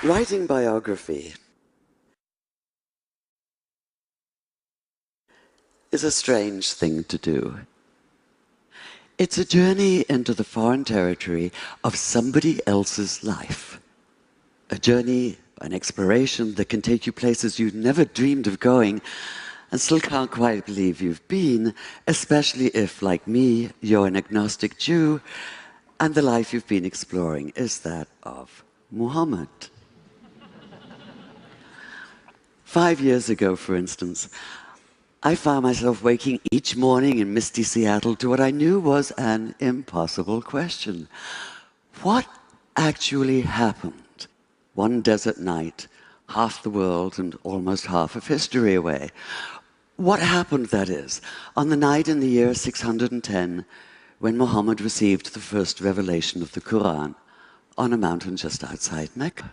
Writing biography is a strange thing to do. It's a journey into the foreign territory of somebody else's life. A journey, an exploration that can take you places you never dreamed of going and still can't quite believe you've been, especially if, like me, you're an agnostic Jew and the life you've been exploring is that of Muhammad. 5 years ago, for instance, I found myself waking each morning in misty Seattle to what I knew was an impossible question. What actually happened one desert night, half the world and almost half of history away? What happened, that is, on the night in the year 610 when Muhammad received the first revelation of the Quran on a mountain just outside Mecca?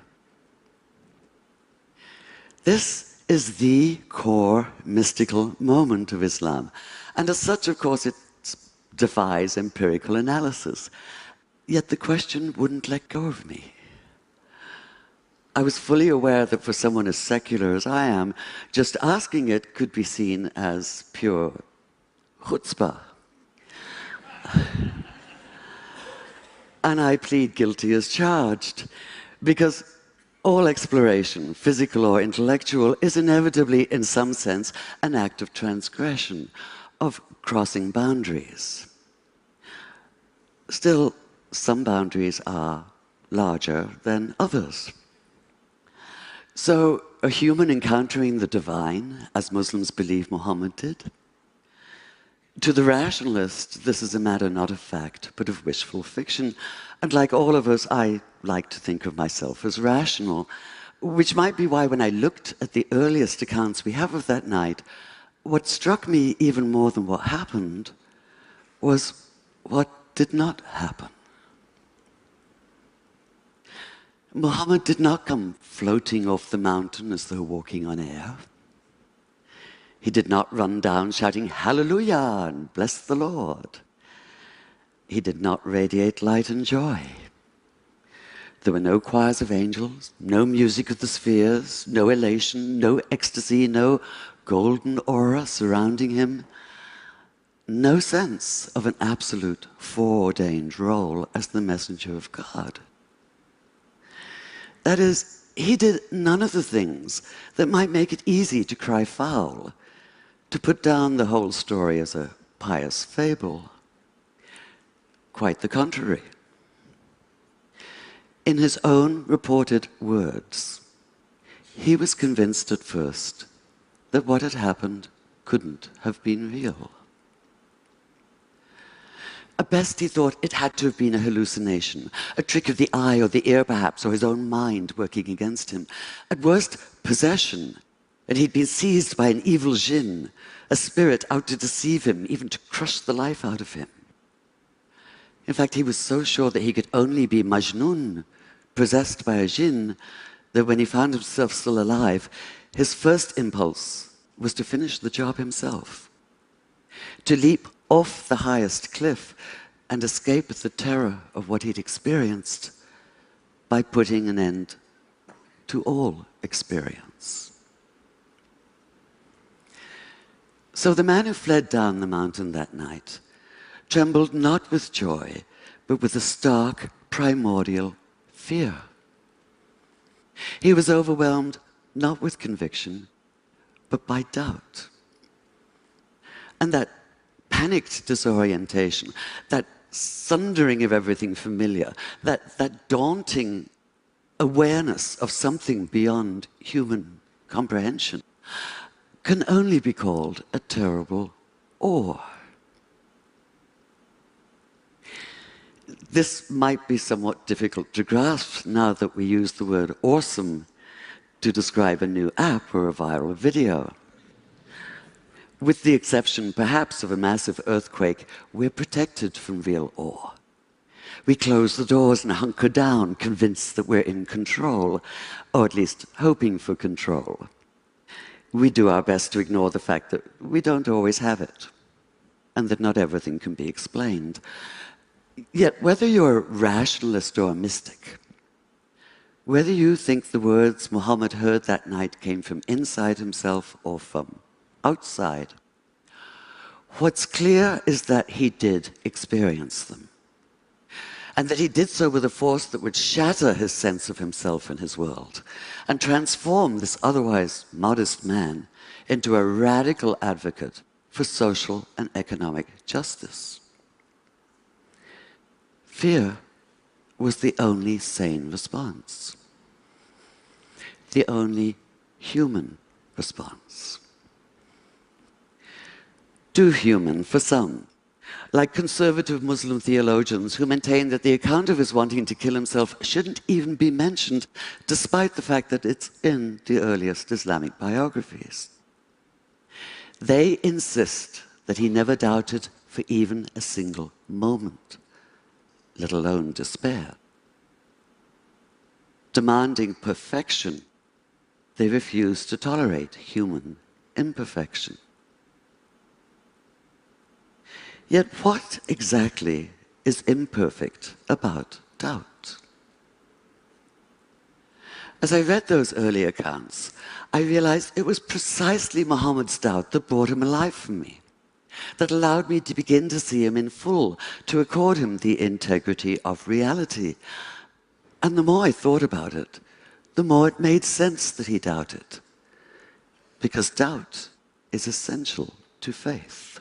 This is the core mystical moment of Islam. And as such, of course, it defies empirical analysis. Yet the question wouldn't let go of me. I was fully aware that for someone as secular as I am, just asking it could be seen as pure chutzpah. And I plead guilty as charged, because all exploration, physical or intellectual, is inevitably, in some sense, an act of transgression, of crossing boundaries. Still, some boundaries are larger than others. So, a human encountering the divine, as Muslims believe Muhammad did? To the rationalist, this is a matter not of fact, but of wishful fiction. And like all of us, I like to think of myself as rational, which might be why when I looked at the earliest accounts we have of that night, what struck me even more than what happened was what did not happen. Muhammad did not come floating off the mountain as though walking on air. He did not run down shouting, "Hallelujah," and "Bless the Lord." He did not radiate light and joy. There were no choirs of angels, no music of the spheres, no elation, no ecstasy, no golden aura surrounding him, no sense of an absolute foreordained role as the messenger of God. That is, he did none of the things that might make it easy to cry foul, to put down the whole story as a pious fable. Quite the contrary. In his own reported words, he was convinced at first that what had happened couldn't have been real. At best, he thought it had to have been a hallucination, a trick of the eye or the ear perhaps, or his own mind working against him. At worst, possession, and he'd been seized by an evil jinn, a spirit out to deceive him, even to crush the life out of him. In fact, he was so sure that he could only be Majnun, possessed by a jinn, that when he found himself still alive, his first impulse was to finish the job himself, to leap off the highest cliff and escape the terror of what he'd experienced by putting an end to all experience. So the man who fled down the mountain that night trembled not with joy, but with a stark, primordial fear. He was overwhelmed not with conviction, but by doubt. And that panicked disorientation, that sundering of everything familiar, that daunting awareness of something beyond human comprehension, can only be called a terrible awe. This might be somewhat difficult to grasp now that we use the word awesome to describe a new app or a viral video. With the exception, perhaps, of a massive earthquake, we're protected from real awe. We close the doors and hunker down, convinced that we're in control, or at least hoping for control. We do our best to ignore the fact that we don't always have it, and that not everything can be explained. Yet, whether you're a rationalist or a mystic, whether you think the words Muhammad heard that night came from inside himself or from outside, what's clear is that he did experience them, and that he did so with a force that would shatter his sense of himself and his world, and transform this otherwise modest man into a radical advocate for social and economic justice. Fear was the only sane response, the only human response. Too human for some, like conservative Muslim theologians who maintain that the account of his wanting to kill himself shouldn't even be mentioned, despite the fact that it's in the earliest Islamic biographies. They insist that he never doubted for even a single moment, let alone despair. Demanding perfection, they refuse to tolerate human imperfection. Yet what exactly is imperfect about doubt? As I read those early accounts, I realized it was precisely Muhammad's doubt that brought him alive for me, that allowed me to begin to see him in full, to accord him the integrity of reality. And the more I thought about it, the more it made sense that he doubted, because doubt is essential to faith.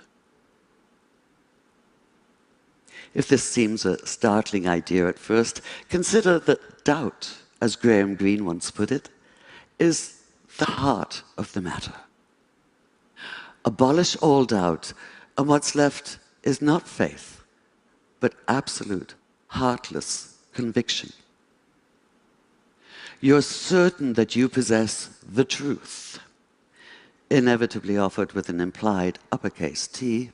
If this seems a startling idea at first, consider that doubt, as Graham Greene once put it, is the heart of the matter. Abolish all doubt, and what's left is not faith, but absolute, heartless conviction. You're certain that you possess the truth, inevitably offered with an implied uppercase T,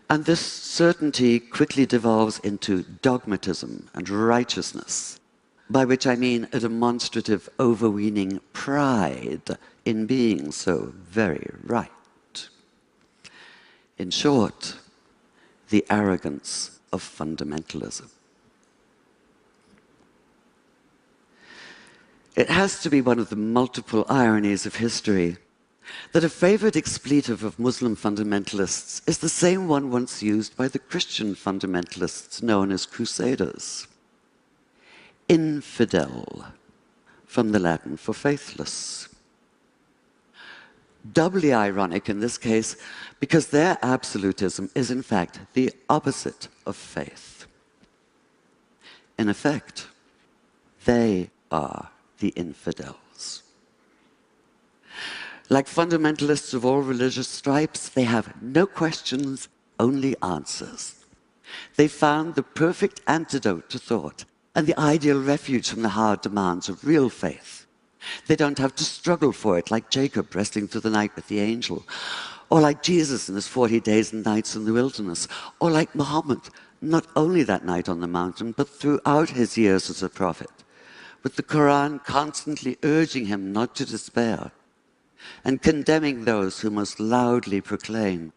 and this certainty quickly devolves into dogmatism and righteousness, by which I mean a demonstrative, overweening pride in being so very right. In short, the arrogance of fundamentalism. It has to be one of the multiple ironies of history that a favorite expletive of Muslim fundamentalists is the same one once used by the Christian fundamentalists known as crusaders. Infidel, from the Latin for faithless. Doubly ironic in this case because their absolutism is in fact the opposite of faith. In effect, they are the infidels. Like fundamentalists of all religious stripes, they have no questions, only answers. They found the perfect antidote to thought and the ideal refuge from the hard demands of real faith. They don't have to struggle for it like Jacob wrestling through the night with the angel, or like Jesus in his 40 days and nights in the wilderness, or like Muhammad, not only that night on the mountain, but throughout his years as a prophet, with the Quran constantly urging him not to despair, and condemning those who most loudly proclaim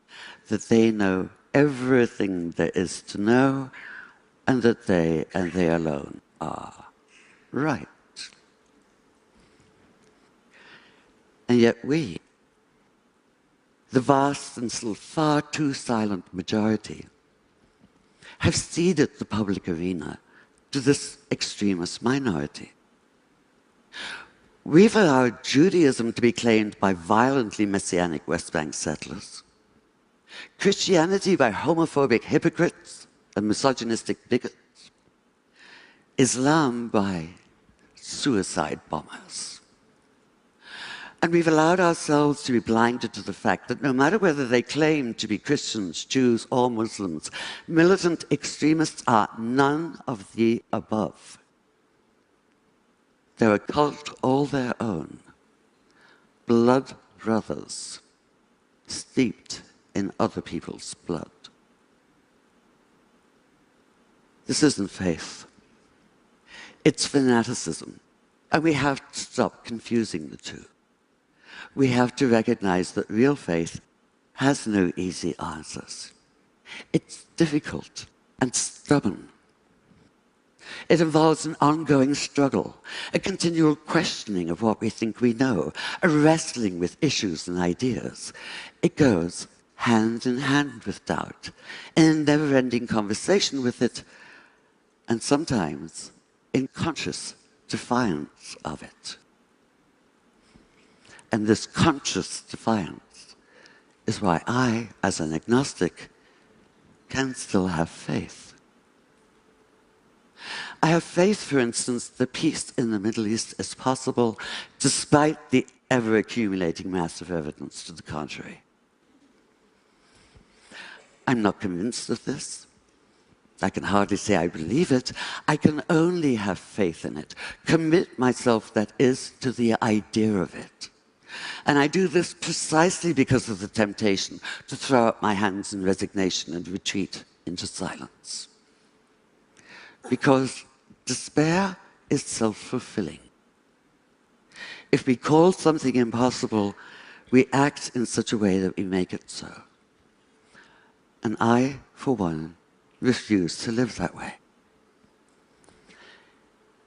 that they know everything there is to know, and that they and they alone are right. And yet we, the vast and still far too silent majority, have ceded the public arena to this extremist minority. We've allowed Judaism to be claimed by violently messianic West Bank settlers, Christianity by homophobic hypocrites and misogynistic bigots, Islam by suicide bombers. And we've allowed ourselves to be blinded to the fact that no matter whether they claim to be Christians, Jews, or Muslims, militant extremists are none of the above. They're a cult all their own, blood brothers, steeped in other people's blood. This isn't faith. It's fanaticism, and we have to stop confusing the two. We have to recognize that real faith has no easy answers. It's difficult and stubborn. It involves an ongoing struggle, a continual questioning of what we think we know, a wrestling with issues and ideas. It goes hand in hand with doubt, in a never-ending conversation with it, and sometimes in conscious defiance of it. And this conscious defiance is why I, as an agnostic, can still have faith. I have faith, for instance, that peace in the Middle East is possible despite the ever-accumulating mass of evidence to the contrary. I'm not convinced of this. I can hardly say I believe it. I can only have faith in it, commit myself, that is, to the idea of it. And I do this precisely because of the temptation to throw up my hands in resignation and retreat into silence. Because despair is self-fulfilling. If we call something impossible, we act in such a way that we make it so. And I, for one, refuse to live that way.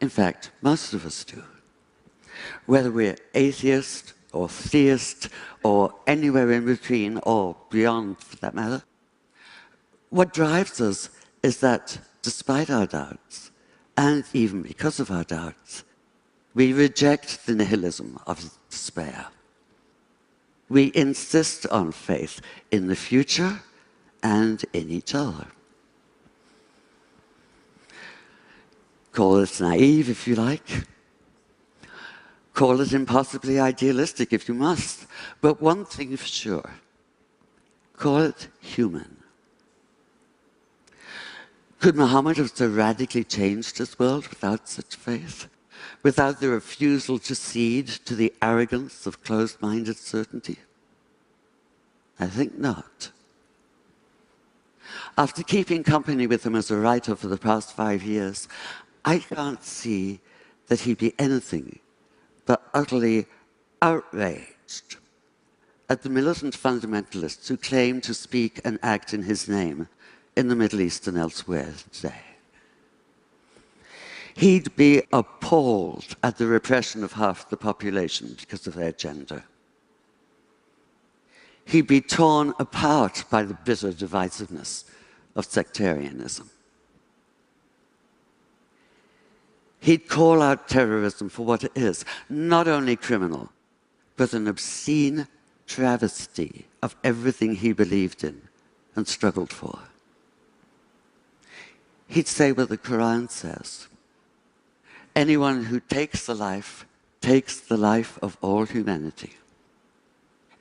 In fact, most of us do. Whether we're atheist or theist or anywhere in between or beyond, for that matter, what drives us is that despite our doubts, and even because of our doubts, we reject the nihilism of despair. We insist on faith in the future and in each other. Call it naive if you like. Call it impossibly idealistic if you must. But one thing for sure, call it human. Could Muhammad have so radically changed his world without such faith? Without the refusal to cede to the arrogance of closed-minded certainty? I think not. After keeping company with him as a writer for the past 5 years, I can't see that he'd be anything but utterly outraged at the militant fundamentalists who claim to speak and act in his name in the Middle East and elsewhere today. He'd be appalled at the repression of half the population because of their gender. He'd be torn apart by the bitter divisiveness of sectarianism. He'd call out terrorism for what it is, not only criminal, but an obscene travesty of everything he believed in and struggled for. He'd say what the Quran says: anyone who takes the life of all humanity.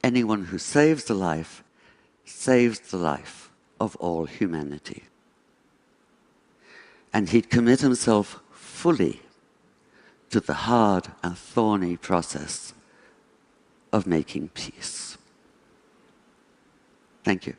Anyone who saves the life saves the life of all humanity. And he'd commit himself fully to the hard and thorny process of making peace. Thank you.